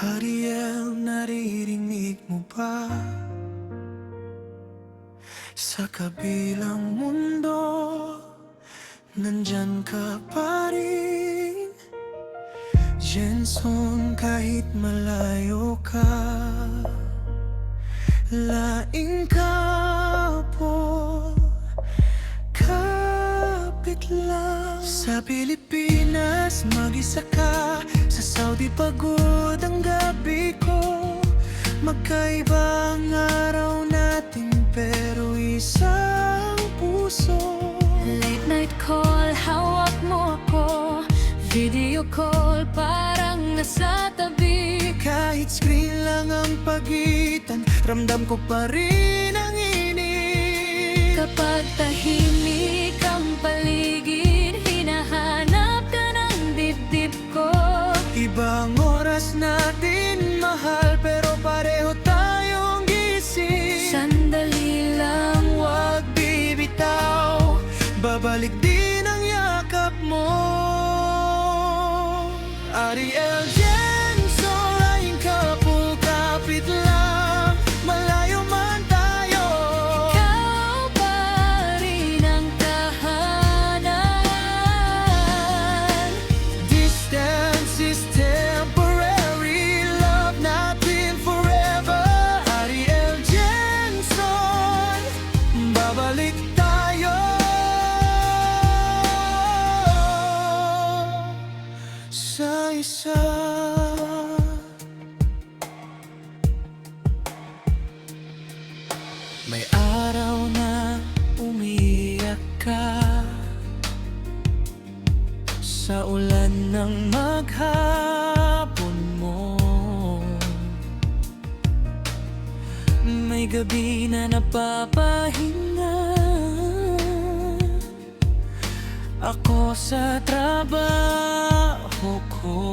Ariel, naririnig mo ba? Sa kabilang mundo, nandyan ka pa rin. Jenson, kahit malayo ka, laing ka po, kapit lang. Sa Pilipinas, mag-isa ka. Sa Saudi, pagod ang gabi ko. Magkaiba ang araw natin, pero isang puso. Late night call, hawak mo ako. Video call, parang nasa tabi. Kahit screen lang ang pagitan, ramdam ko pa rin ang init. Kapag tahimik ang paligid, hinahanap ka ng dibdib ko. Ibang oras natin, mahal, pero pareho tayong gising. Sandali lang, Huwag bibitaw, babalik din ang yakap mo. Ariel Jenson, laing couple, kapit lang, malayo man tayo. ikaw pa rin ang tahanan. Distance is temporary, love natin forever. Ariel Jenson, babalik tayo. Sa isa, may araw na umiiyak ka sa ulan ng maghapon mo. May gabi na napapahinga ako sa trabaho ko.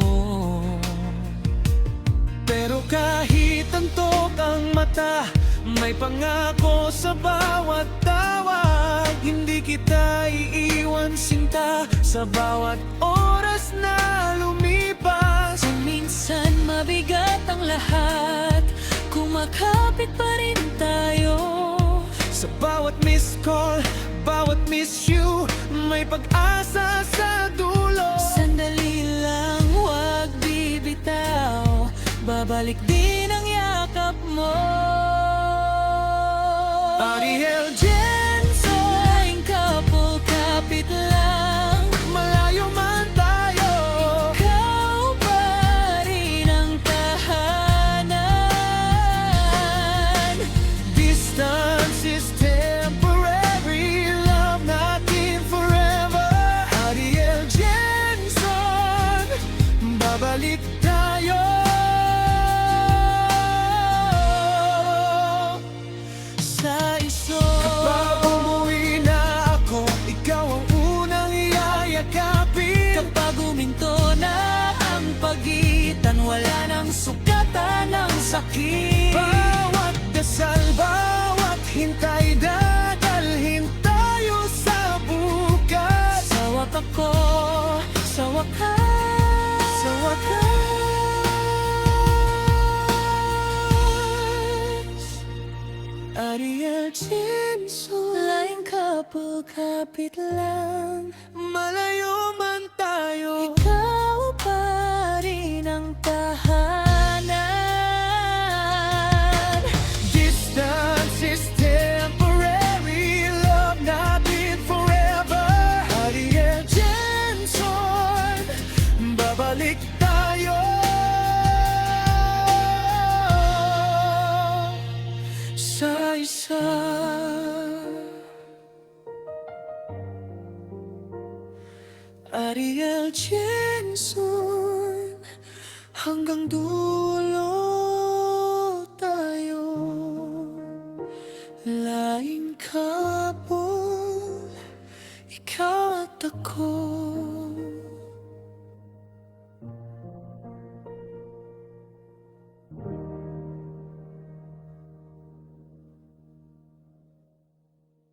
Pero kahit antok ang mata, may pangako sa bawat tawag. Hindi kita iiwan sinta sa bawat oras na lumipas. Kung minsan mabigat ang lahat, kumakapit pa rin tayo. Sa bawat missed call, bawat miss you, may pag-asa sa dulo. Sandali lang, huwag bibitaw, babalik din ang yakap mo. Ariel Jenson, Laing couple, kapit lang, malayo man tayo. ikaw pa rin ang tahanan. Distance is temporary, love natin forever. Ariel Jenson, babalik tayo. Sa iso, kapag umuwi na ako, ikaw ang unang iyayakapin. Kapag uminto na ang pagitan, wala nang sukatan ng sakit. Bawat dasal, bawat hintay, dadalhin tayo sa bukas. Sawak ako, sawak ka. Sa wakas, Ariel Jenson, Laing couple, kapit lang, malayo man tayo. ikaw pa rin ang tahanan. Distance is temporary, love natin forever. Ariel Jenson, babalik tayo. Sa isa, Ariel Jenson, hanggang dulo.